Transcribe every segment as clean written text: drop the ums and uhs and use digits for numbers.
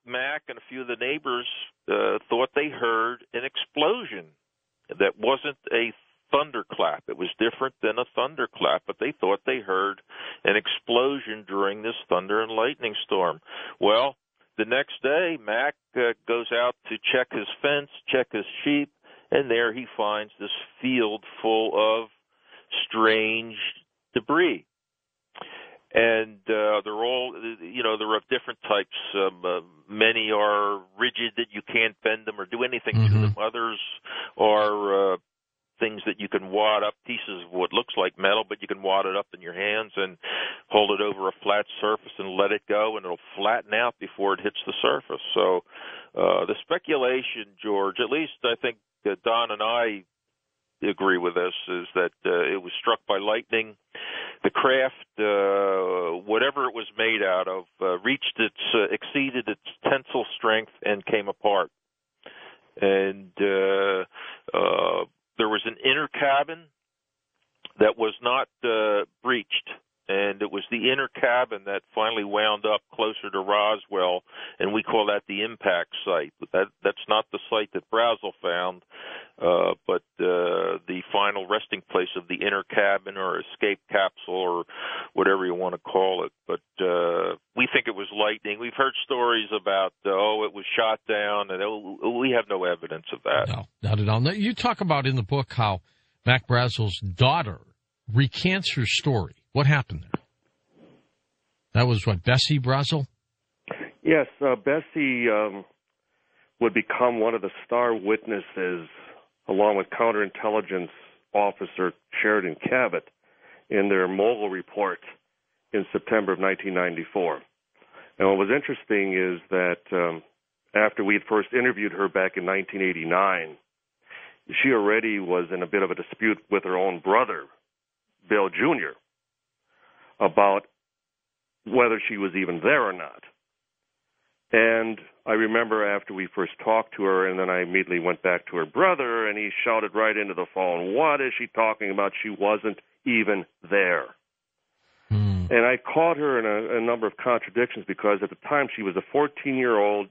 Mac and a few of the neighbors thought they heard an explosion that wasn't a thunderclap. It was different than a thunderclap, but they thought they heard an explosion during this thunder and lightning storm. Well, the next day, Mac goes out to check his fence, check his sheep, and there he finds this field full of strange debris. And they're all, they're of different types. Many are rigid that you can't bend them or do anything to them. Others are things that you can wad up, pieces of what looks like metal, but you can wad it up in your hands and hold it over a flat surface and let it go, and it'll flatten out before it hits the surface. So the speculation, George, at least I think Don and I agree with this, is that it was struck by lightning. The craft, whatever it was made out of, exceeded its tensile strength and came apart. And there was an inner cabin that was not breached, and it was the inner cabin that finally wound up closer to Roswell, and we call that the impact site. That's not the site that Brazel found, but the final resting place of the inner cabin or escape capsule or whatever you want to call it. But we think it was lightning. We've heard stories about, it was shot down, and we have no evidence of that. No, not at all. Now, you talk about in the book how Mac Brazel's daughter recants her story. What happened there? That was what, Bessie Brazel? Yes, Bessie would become one of the star witnesses, along with counterintelligence officer Sheridan Cabot, in their Mogul report in September of 1994. And what was interesting is that after we had first interviewed her back in 1989, she already was in a bit of a dispute with her own brother, Bill Jr., about whether she was even there or not. And I remember after we first talked to her, and then I immediately went back to her brother, and he shouted right into the phone, "What is she talking about? She wasn't even there." And I caught her in a number of contradictions, because at the time she was a 14-year-old,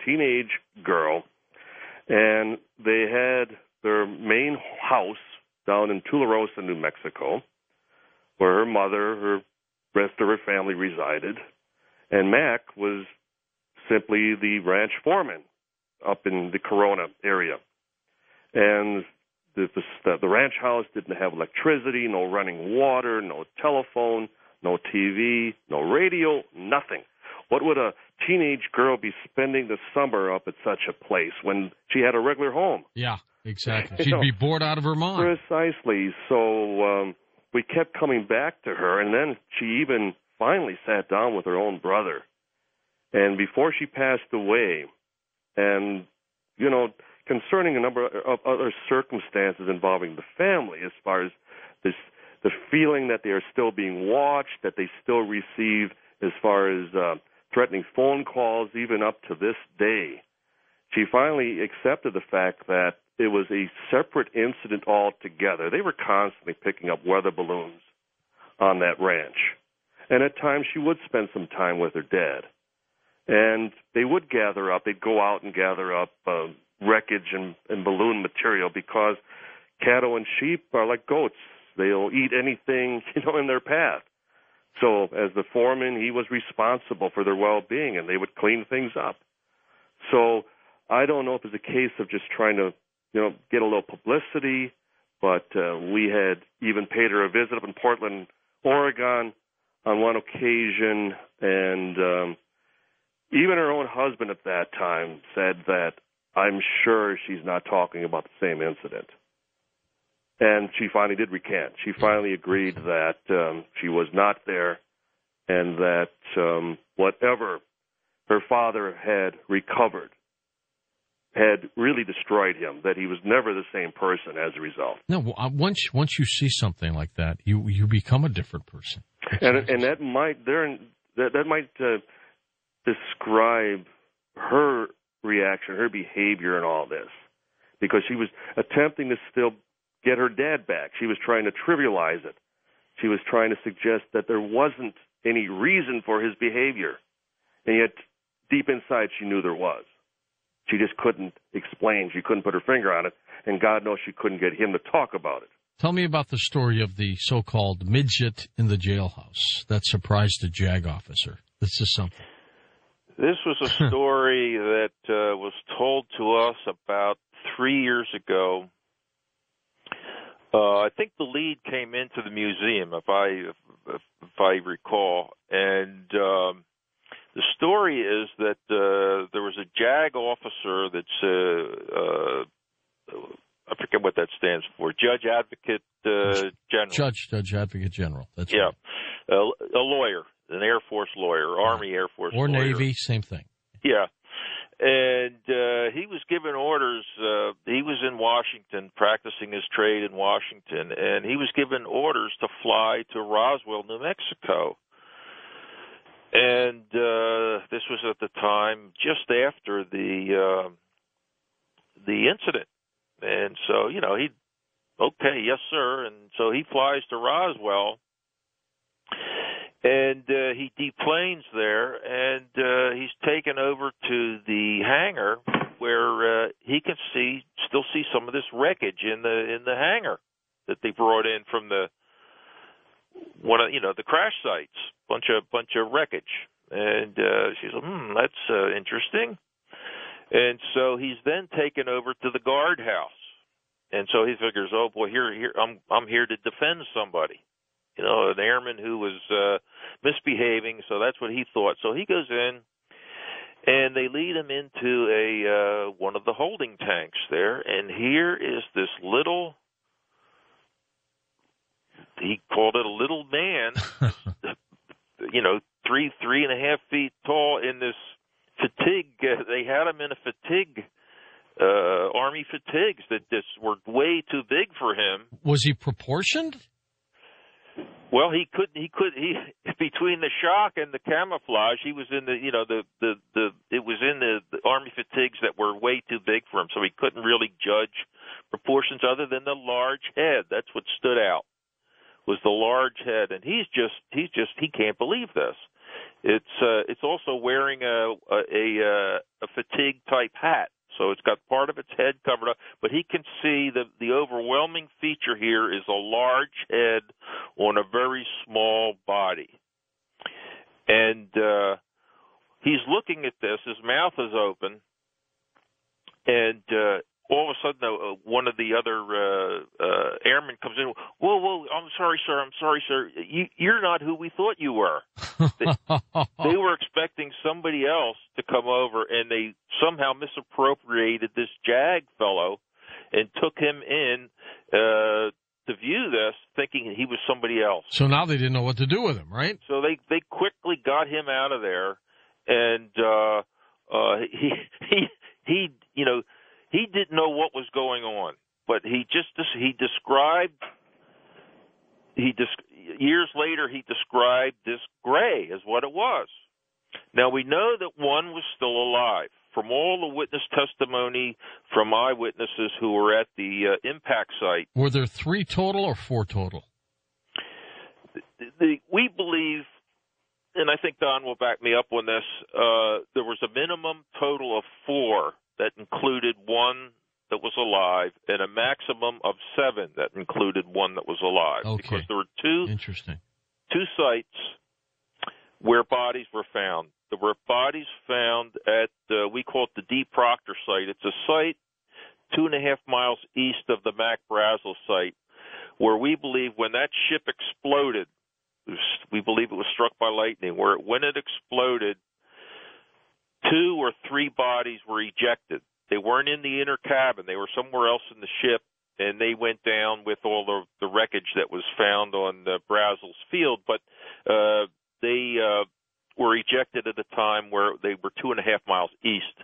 teenage girl, and they had their main house down in Tularosa, New Mexico, where her mother, her rest of her family resided, and Mac was simply the ranch foreman up in the Corona area. And the ranch house didn't have electricity, no running water, no telephone, no TV, no radio, nothing. What would a teenage girl be spending the summer up at such a place when she had a regular home? Yeah, exactly. She'd be bored out of her mind. Precisely. So we kept coming back to her, and then she even finally sat down with her own brother. And before she passed away, and, concerning a number of other circumstances involving the family, as far as the feeling that they are still being watched, that they still receive as far as threatening phone calls, even up to this day, she finally accepted the fact that it was a separate incident altogether. They were constantly picking up weather balloons on that ranch. And at times she would spend some time with her dad. And they would gather up. They'd go out and gather up wreckage and balloon material, because cattle and sheep are like goats. They'll eat anything, in their path. So as the foreman, he was responsible for their well-being, and they would clean things up. So I don't know if it's a case of just trying to, get a little publicity, but we had even paid her a visit up in Portland, Oregon on one occasion, and even her own husband at that time said that, "I'm sure she's not talking about the same incident." And she finally did recant. She finally agreed that she was not there, and that whatever her father had recovered had really destroyed him, that he was never the same person as a result. No, once you see something like that, you become a different person. And that might describe her reaction, her behavior in all this, because she was attempting to still get her dad back. She was trying to trivialize it. She was trying to suggest that there wasn't any reason for his behavior. And yet deep inside she knew there was. She just couldn't explain. She couldn't put her finger on it, and God knows she couldn't get him to talk about it. Tell me about the story of the so-called midget in the jailhouse that surprised a JAG officer. This is something. This was a story that was told to us about 3 years ago. I think the lead came into the museum, if I recall, and the story is that there was a JAG officer that's I forget what that stands for. Judge Advocate General. Judge Advocate General. That's yeah, right. A lawyer, an Air Force lawyer, Army Air Force or lawyer. Navy, same thing. Yeah. And he was given orders. He was in Washington practicing his trade in Washington, and he was given orders to fly to Roswell, New Mexico. And this was at the time just after the incident. And so, okay, yes, sir. And so he flies to Roswell. And he deplanes there, and he's taken over to the hangar where he can still see some of this wreckage in the hangar that they brought in from the crash sites, bunch of wreckage. And she said, that's interesting. And so he's then taken over to the guardhouse, and so he figures, oh boy, here I'm here to defend somebody. An airman who was misbehaving, so that's what he thought. So he goes in, and they lead him into one of the holding tanks there, and here is this little, he called it a little man, 3.5 feet tall in this fatigue. They had him in a fatigue, Army fatigues that just were way too big for him. Was he proportioned? Well, he between the shock and the camouflage, he was in it was in the Army fatigues that were way too big for him, so he couldn't really judge proportions other than the large head. That's what stood out, was the large head, and he can't believe this. It's also wearing a fatigue type hat. So it's got part of its head covered up, but he can see the overwhelming feature here is a large head on a very small body. And he's looking at this. His mouth is open, and all of a sudden, one of the other airmen comes in. Whoa! I'm sorry, sir. You're not who we thought you were. They were expecting somebody else to come over, and they somehow misappropriated this JAG fellow and took him in to view this, thinking he was somebody else. So now they didn't know what to do with him, right? So they quickly got him out of there, and he didn't know what was going on, but years later he described this gray as what it was. Now we know that one was still alive. From all the witness testimony from eyewitnesses who were at the impact site. Were there 3 total or 4 total? We believe, and I think Don will back me up on this, there was a minimum total of 4 that included one that was alive, and a maximum of 7 that included one that was alive. Okay. Because there were two sites where bodies were found. There were bodies found at, we call it the D. Proctor site. It's a site 2.5 miles east of the Mac Brazel site, where we believe when that ship exploded, we believe it was struck by lightning, when it exploded, 2 or 3 bodies were ejected. They weren't in the inner cabin. They were somewhere else in the ship, and they went down with all the wreckage that was found on Brazel's field. But they were ejected at a time where they were 2.5 miles east.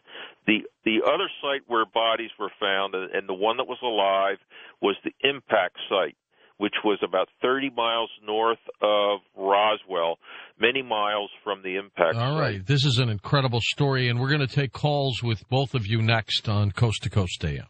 The other site where bodies were found, and the one that was alive, was the impact site, which was about 30 miles north of Roswell, many miles from the impact site. All right. This is an incredible story, and we're going to take calls with both of you next on Coast to Coast AM.